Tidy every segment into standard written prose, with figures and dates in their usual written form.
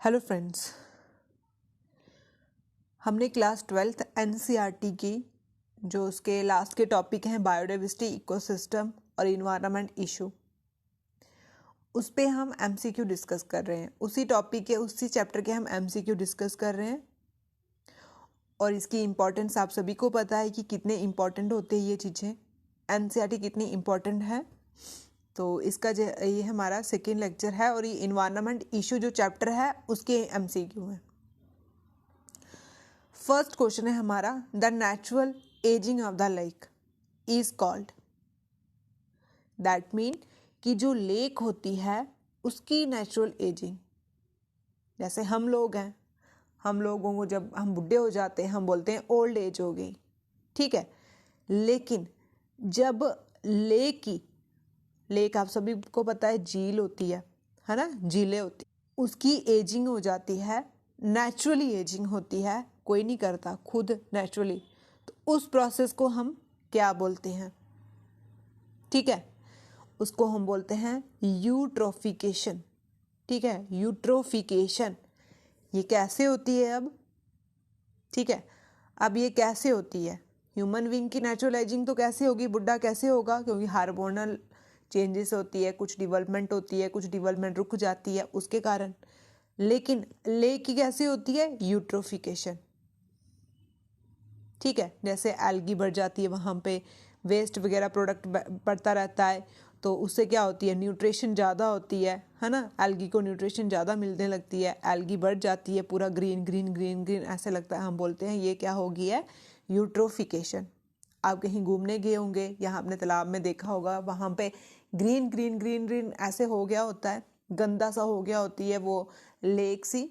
Hello friends, हमने class 12th NCERT की जो उसके लास्ट के टॉपिक हैं बायोडाइवर्सिटी, इकोसिस्टम और इन्वायरमेंट इशू, उस पे हम एमसीक्यू डिस्कस कर रहे हैं। उसी टॉपिक के उसी चैप्टर के हम एमसीक्यू डिस्कस कर रहे हैं और इसकी इम्पोर्टेंस आप सभी को पता है कि कितने इम्पोर्टेंट होते हैं ये चीज़ें, एनसीईआरटी कितनी इम्पोर्टेंट है। तो इसका ये हमारा सेकेंड लेक्चर है और ये इन्वायरमेंट इशू जो चैप्टर है उसके एमसीक्यू हैं। फर्स्ट क्वेश्चन है हमारा, the natural ageing of the lake is called. That mean कि जो लेक होती है उसकी नेचुरल एजिंग, जैसे हम लोग हैं, हम लोगों को जब हम बुढ़े हो जाते हैं हम बोलते हैं ओल्ड एज हो गई, ठीक है। लेकिन जब लेक आप सभी को पता है झील होती है ना, झीलें होती, उसकी एजिंग हो जाती है, नेचुरली एजिंग होती है, कोई नहीं करता, खुद नेचुरली। तो उस प्रोसेस को हम क्या बोलते हैं? ठीक है, उसको हम बोलते हैं यूट्रोफिकेशन। ठीक है, यूट्रोफिकेशन। ये कैसे होती है अब? ठीक है, अब ये कैसे होती है? ह्यूमन बीइंग की नेचुरल एजिंग तो कैसे होगी, बुढ़ा कैसे होगा? क्योंकि हार्मोनल चेंजेस होती है, कुछ डेवलपमेंट होती है, कुछ डेवलपमेंट रुक जाती है उसके कारण। लेकिन लेक की कैसे होती है? यूट्रोफिकेशन। ठीक है, जैसे एल्गी बढ़ जाती है, वहाँ पे वेस्ट वगैरह प्रोडक्ट बढ़ता रहता है, तो उससे क्या होती है? न्यूट्रिशन ज़्यादा होती है ना, एल्गी को न्यूट्रिशन ज़्यादा मिलने लगती है, एल्गी बढ़ जाती है, पूरा ग्रीन ग्रीन ग्रीन ग्रीन ऐसे लगता है, हम बोलते हैं ये क्या हो गया है? यूट्रोफिकेशन। आप कहीं घूमने गए होंगे, यहाँ अपने तालाब में देखा होगा, वहाँ पे ग्रीन ग्रीन ग्रीन ग्रीन ऐसे हो गया होता है, गंदा सा हो गया होती है वो लेक सी,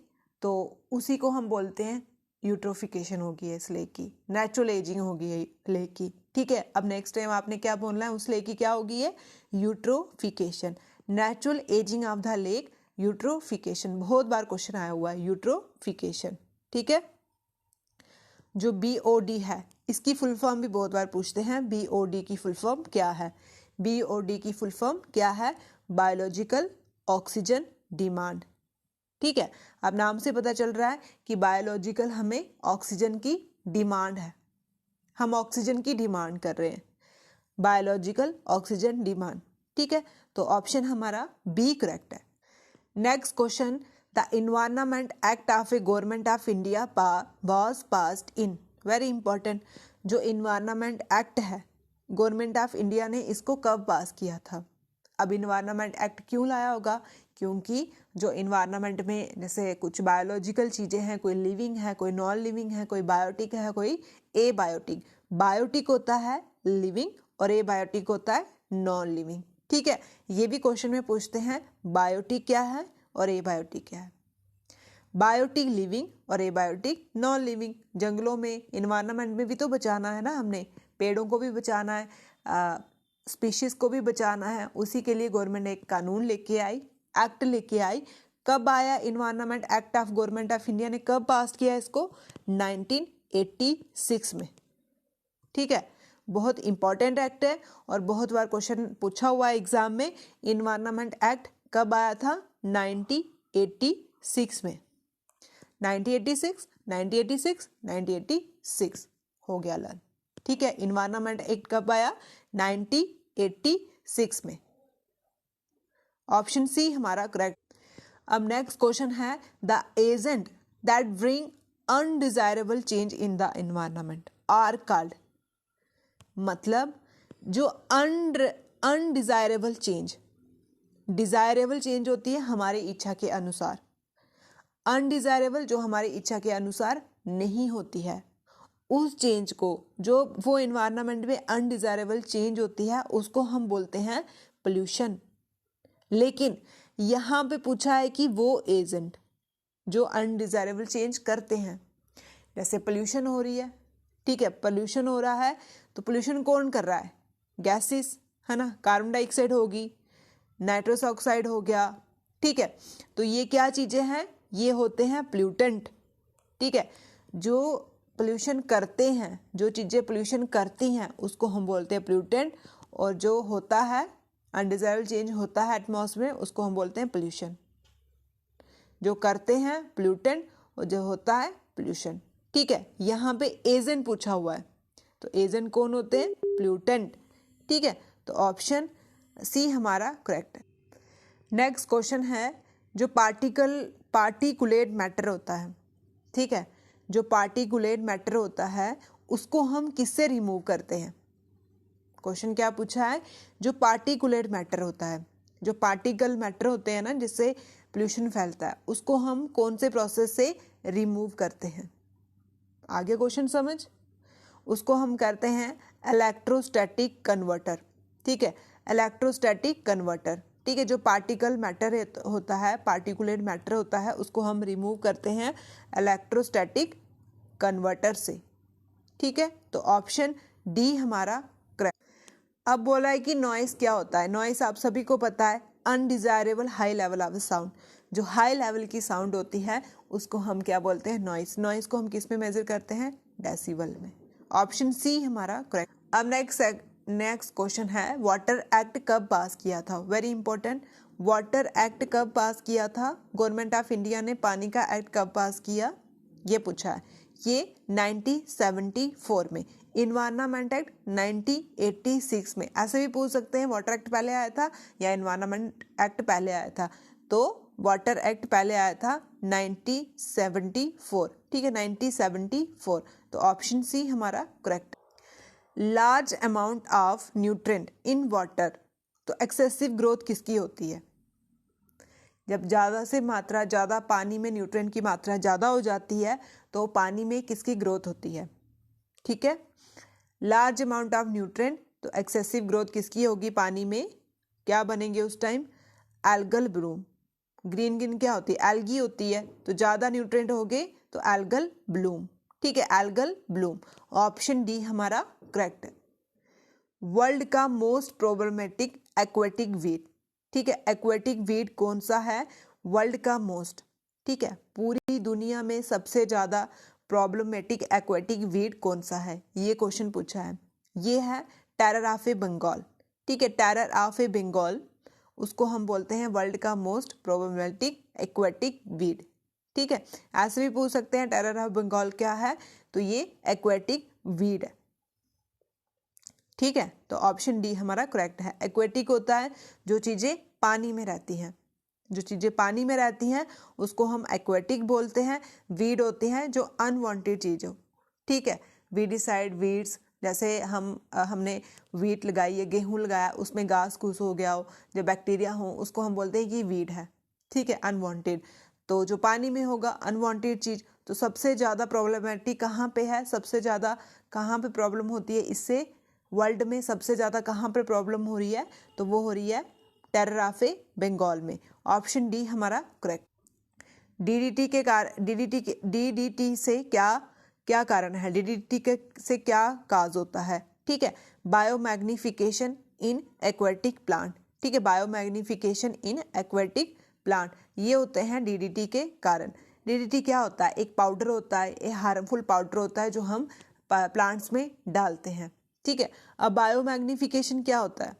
तो उसी को हम बोलते हैं यूट्रोफिकेशन होगी है इस लेक की, नेचुरल एजिंग होगी है लेक की। ठीक है, अब नेक्स्ट टाइम आपने क्या बोलना है, उस लेक की क्या होगी? है eutrophication, natural ageing of the lake, eutrophication. बहुत बार क्वेश्चन आया हुआ है यूट्रोफिकेशन। ठीक है, जो BOD है इसकी फुल फॉर्म भी बहुत बार पूछते हैं, BOD की फुल फॉर्म क्या है? BOD की फुल फॉर्म क्या है? Biological oxygen demand. ठीक है, अब नाम से पता चल रहा है कि बायोलॉजिकल हमें ऑक्सीजन की डिमांड है, हम ऑक्सीजन की डिमांड कर रहे हैं, बायोलॉजिकल ऑक्सीजन डिमांड। ठीक है, तो ऑप्शन हमारा बी करेक्ट है। Next question, the environment act of A government of India was passed in. Very important, जो इन्वायरमेंट एक्ट है गवर्नमेंट ऑफ इंडिया ने इसको कब पास किया था? अब इन्वायरमेंट एक्ट क्यों लाया होगा? क्योंकि जो इन्वायरमेंट में जैसे कुछ बायोलॉजिकल चीज़ें हैं, कोई लिविंग है, कोई नॉन लिविंग है, कोई बायोटिक है, कोई ए बायोटिक। बायोटिक होता है लिविंग और ए बायोटिक होता है नॉन लिविंग। ठीक है, ये भी क्वेश्चन में पूछते हैं, बायोटिक क्या है और ए बायोटिक क्या है? बायोटिक लिविंग और ए बायोटिक नॉन लिविंग। जंगलों में, इन्वायरमेंट में भी तो बचाना है ना, हमने पेड़ों को भी बचाना है, स्पीशीज को भी बचाना है, उसी के लिए गवर्नमेंट ने एक कानून लेके आई, एक्ट लेके आई। कब आया environment act of government of India ने, कब पास किया इसको? 1986 में। ठीक है, बहुत इंपॉर्टेंट एक्ट है और बहुत बार क्वेश्चन पूछा हुआ है एग्जाम में। इन्वायरमेंट एक्ट कब आया था? 1986 में। 1986 1986 1986 हो गया लर्न। ठीक है, इन्वायरमेंट एक्ट कब आया? 1986 में। ऑप्शन सी हमारा करेक्ट। अब नेक्स्ट क्वेश्चन है, the agent that bring undesirable change in the environment are called. मतलब जो अनडिजायरेबल चेंज, डिजायरेबल चेंज होती है हमारी इच्छा के अनुसार, अनडिजायरेबल जो हमारी इच्छा के अनुसार नहीं होती है, उस चेंज को, जो वो एनवायरनमेंट में अनडिजायरेबल चेंज होती है, उसको हम बोलते हैं पोल्यूशन। लेकिन यहाँ पे पूछा है कि वो एजेंट जो अनडिजायरेबल चेंज करते हैं, जैसे पोल्यूशन हो रही है, ठीक है, पोल्यूशन हो रहा है, तो पोल्यूशन कौन कर रहा है? गैसेस है ना, कार्बन डाइऑक्साइड होगी, नाइट्रस ऑक्साइड हो गया। ठीक है, तो ये क्या चीज़ें हैं? ये होते हैं पोल्यूटेंट। ठीक है, जो पोल्यूशन करते हैं, जो चीज़ें पोल्यूशन करती हैं उसको हम बोलते हैं पोल्यूटेंट, और जो होता है अनडिजायरेबल चेंज होता है एटमॉस्फेयर में उसको हम बोलते हैं पोल्यूशन। जो करते हैं प्लूटेंट और जो होता है पोल्यूशन। ठीक है, यहाँ पे एजेंट पूछा हुआ है, तो एजेंट कौन होते हैं? प्लूटेंट। ठीक है, तो ऑप्शन सी हमारा करेक्ट है। नेक्स्ट क्वेश्चन है, जो पार्टिकुलेट मैटर होता है, ठीक है, जो पार्टिकुलेट मैटर होता है उसको हम किससे रिमूव करते हैं? क्वेश्चन क्या पूछा है? जो पार्टिकुलेट मैटर होता है, जो पार्टिकल मैटर होते हैं ना जिससे पोल्यूशन फैलता है, उसको हम कौन से प्रोसेस से रिमूव करते हैं? आगे क्वेश्चन समझ। उसको हम करते हैं इलेक्ट्रोस्टैटिक कन्वर्टर। ठीक है, इलेक्ट्रोस्टैटिक कन्वर्टर। ठीक है, जो पार्टिकल मैटर होता है, पार्टिकुलेट मैटर होता है, उसको हम रिमूव करते हैं इलेक्ट्रोस्टैटिक कन्वर्टर से। ठीक है, तो ऑप्शन डी हमारा करेक्ट। अब बोला है कि नॉइस क्या होता है? नॉइस आप सभी को पता है, undesirable high level of sound. जो हाई लेवल की साउंड होती है उसको हम क्या बोलते हैं? नॉइस। नॉइस को हम किस में मेजर करते हैं? डेसिबल में। ऑप्शन सी हमारा करेक्ट। अब नेक्स्ट क्वेश्चन है, वाटर एक्ट कब पास किया था? Very important. वाटर एक्ट कब पास किया था? गवर्नमेंट ऑफ इंडिया ने पानी का एक्ट कब पास किया, ये पूछा है। ये 1974 में। इन्वायरमेंट एक्ट 1986 में। ऐसे भी पूछ सकते हैं वाटर एक्ट पहले आया था या इन्वायरमेंट एक्ट पहले आया था, तो वाटर एक्ट पहले आया था 1974। ठीक है, 1974, तो ऑप्शन सी हमारा correct. Large amount of nutrient in water, तो एक्सेसिव ग्रोथ किसकी होती है? जब ज़्यादा से मात्रा ज़्यादा पानी में न्यूट्रिएंट की मात्रा ज़्यादा हो जाती है तो पानी में किसकी ग्रोथ होती है? ठीक है, लार्ज अमाउंट ऑफ न्यूट्रिएंट, तो एक्सेसिव ग्रोथ किसकी होगी पानी में? क्या बनेंगे उस टाइम? Algal Bloom. ग्रीन क्या होती है? एल्गी होती है, तो ज़्यादा न्यूट्रिएंट हो गए तो एल्गल ब्लूम। ठीक है, एल्गल ब्लूम। ऑप्शन डी हमारा करेक्ट है। वर्ल्ड का मोस्ट प्रॉब्लमेटिक एक्वेटिक वीड। ठीक है, एक्वेटिक वीड कौन सा है? वर्ल्ड का मोस्ट। ठीक है, पूरी दुनिया में सबसे ज़्यादा प्रॉब्लमेटिक एक्वेटिक वीड कौन सा है? ये क्वेश्चन पूछा है। ये है टेरर ऑफ ए बंगाल। ठीक है, टेरर ऑफ ए बंगाल, उसको हम बोलते हैं वर्ल्ड का मोस्ट प्रॉब्लमेटिक एक्वेटिक वीड। ठीक है, ऐसे भी पूछ सकते हैं टेरर ऑफ बंगाल क्या है, तो ये एक्वेटिक वीड है। ठीक है, तो ऑप्शन डी हमारा करेक्ट है। एक्वेटिक होता है जो चीज़ें पानी में रहती हैं, जो चीज़ें पानी में रहती हैं उसको हम एक्वेटिक बोलते हैं। वीड होते हैं जो अनवांटेड चीज़ हो। ठीक है, वीडिसाइड वीड्स, जैसे हमने वीट लगाई है, गेहूं लगाया, उसमें घास फूस हो गया हो, जो बैक्टीरिया हो, उसको हम बोलते हैं कि वीड है। ठीक है, अनवांटेड। तो जो पानी में होगा अनवांटेड चीज़, तो सबसे ज़्यादा प्रॉब्लमेटिक कहाँ पे है? सबसे ज़्यादा कहाँ पे प्रॉब्लम होती है इससे? वर्ल्ड में सबसे ज़्यादा कहाँ पे प्रॉब्लम हो रही है? तो वो हो रही है टेरर ऑफ ए बंगाल में। ऑप्शन डी हमारा करेक्ट। डीडीटी से क्या कारण है? डीडीटी से क्या काज होता है? ठीक है, बायोमैग्निफिकेशन इन एक्वेटिक प्लांट। ठीक है, बायोमैग्निफिकेशन इन एक्वेटिक प्लांट, ये होते हैं डीडीटी के कारण। डीडीटी क्या होता है? एक पाउडर होता है, एक हार्मफुल पाउडर होता है जो हम प्लांट्स में डालते हैं। ठीक है, अब बायोमैग्निफिकेशन क्या होता है?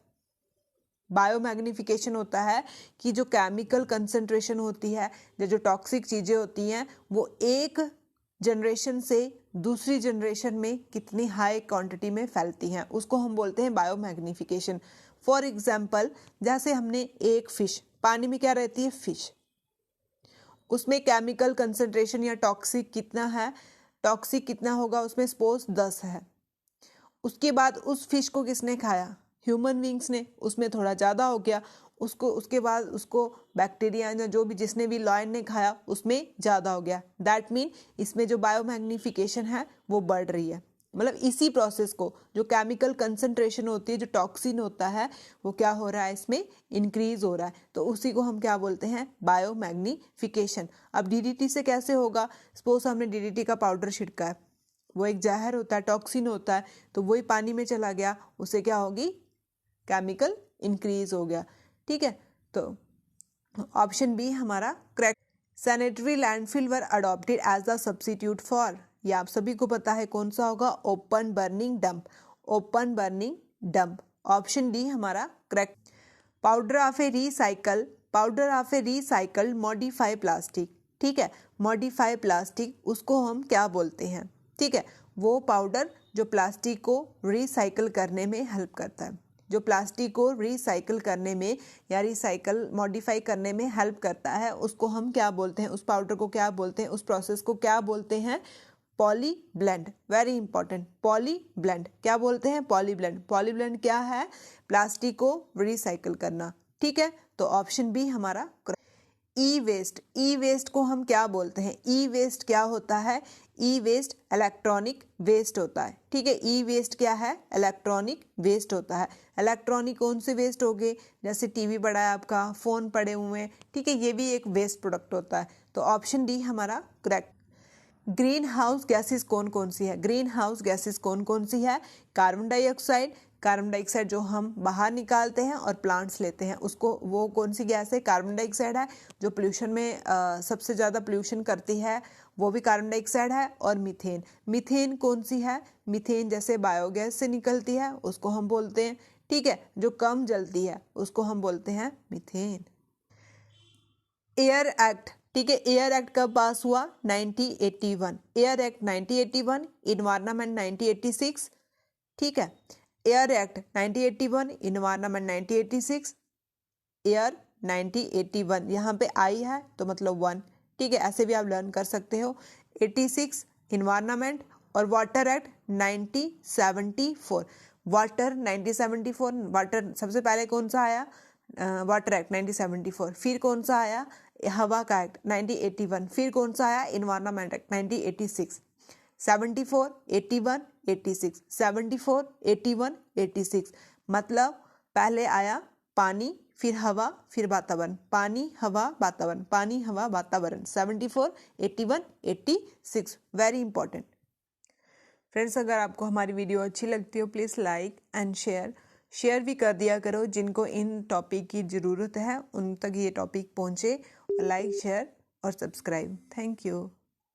बायोमैग्निफिकेशन होता है कि जो केमिकल कंसंट्रेशन होती है, जो टॉक्सिक चीज़ें होती हैं, वो एक जनरेशन से दूसरी जनरेशन में कितनी हाई क्वांटिटी में फैलती हैं, उसको हम बोलते हैं बायोमैग्निफिकेशन। फॉर एग्जांपल, जैसे हमने एक फिश, पानी में क्या रहती है? फिश, उसमें केमिकल कंसंट्रेशन या टॉक्सिक कितना है? टॉक्सिक कितना होगा उसमें? सपोज 10 है। उसके बाद उस फिश को किसने खाया? ह्यूमन बींग्स ने। उसमें थोड़ा ज़्यादा हो गया, उसके बाद उसको बैक्टीरिया या जो भी जिसने भी लॉयन ने खाया उसमें ज़्यादा हो गया। दैट मीन इसमें जो बायोमैग्निफिकेशन है वो बढ़ रही है। मतलब इसी प्रोसेस को, जो केमिकल कंसंट्रेशन होती है, जो टॉक्सिन होता है, वो क्या हो रहा है? इसमें इंक्रीज हो रहा है, तो उसी को हम क्या बोलते हैं? बायोमैग्निफिकेशन। अब डीडीटी से कैसे होगा? सपोज हमने डीडीटी का पाउडर छिड़का है, वो एक जहर होता है, टॉक्सिन होता है, तो वही पानी में चला गया, उससे क्या होगी? केमिकल इंक्रीज हो गया। ठीक है, तो ऑप्शन बी हमारा correct. Sanitary landfill were adopted as the substitute for, ये आप सभी को पता है कौन सा होगा? Open burning dump. Option D हमारा correct. Powder of a recycle powder of a recycled modify plastic, ठीक है, मॉडिफाई प्लास्टिक उसको हम क्या बोलते हैं, ठीक है, वो पाउडर जो प्लास्टिक को रिसाइकल करने में हेल्प करता है, जो प्लास्टिक को रिसाइकल करने में या रिसाइकल मॉडिफाई करने में हेल्प करता है, उसको हम क्या बोलते हैं, उस पाउडर को क्या बोलते हैं, उस प्रोसेस को क्या बोलते हैं, poly blend. Very important, poly blend क्या बोलते हैं, पॉली ब्लेंड। पॉली ब्लेंड क्या है, प्लास्टिक को रिसाइकल करना, ठीक है, तो ऑप्शन बी हमारा। ई वेस्ट, ई वेस्ट को हम क्या बोलते हैं, ई वेस्ट क्या होता है, ई वेस्ट इलेक्ट्रॉनिक वेस्ट होता है, ठीक है, ई वेस्ट क्या है, इलेक्ट्रॉनिक वेस्ट होता है। इलेक्ट्रॉनिक कौन से वेस्ट हो गए, जैसे टीवी पड़ा है आपका, फ़ोन पड़े हुए हैं, ठीक है, ये भी एक वेस्ट प्रोडक्ट होता है, तो ऑप्शन डी हमारा करेक्ट। ग्रीन हाउस गैसेस कौन कौन सी है, ग्रीन हाउस गैसेस कौन कौन सी है, कार्बन डाइऑक्साइड, कार्बन डाइऑक्साइड जो हम बाहर निकालते हैं और प्लांट्स लेते हैं उसको, वो कौन सी गैस है, कार्बन डाइऑक्साइड है, जो पोल्यूशन में सबसे ज़्यादा पोल्यूशन करती है वो भी कार्बन डाइऑक्साइड है, और मीथेन, मीथेन कौन सी है, मीथेन जैसे बायोगैस से निकलती है उसको हम बोलते हैं, ठीक है, जो कम जलती है उसको हम बोलते हैं मीथेन। एयर एक्ट, ठीक है, एयर एक्ट कब पास हुआ, 1981, एयर एक्ट 1981, इन्वायरमेंट 1986, ठीक है, एयर एक्ट 1981, इन्वायरमेंट 1986, एयर 1981, यहाँ पे आई है तो मतलब 1, ठीक है, ऐसे भी आप लर्न कर सकते हो। 86 इन्वायरमेंट, और वाटर एक्ट 1974, वाटर 1974, वाटर सबसे पहले कौन सा आया, वाटर एक्ट 1974, फिर कौन सा आया, हवा का एक्ट 1981, फिर कौन सा आया, इन्वायरमेंट एक्ट 1986, 74, 81, 86, 74, 81, 86, मतलब पहले आया पानी, फिर हवा, फिर वातावरण, पानी हवा वातावरण, पानी हवा वातावरण, 74, 81, 86, वेरी इंपॉर्टेंट। फ्रेंड्स, अगर आपको हमारी वीडियो अच्छी लगती हो प्लीज़ लाइक एंड शेयर भी कर दिया करो, जिनको इन टॉपिक की ज़रूरत है उन तक ये टॉपिक पहुँचे। लाइक, शेयर और सब्सक्राइब। Thank you.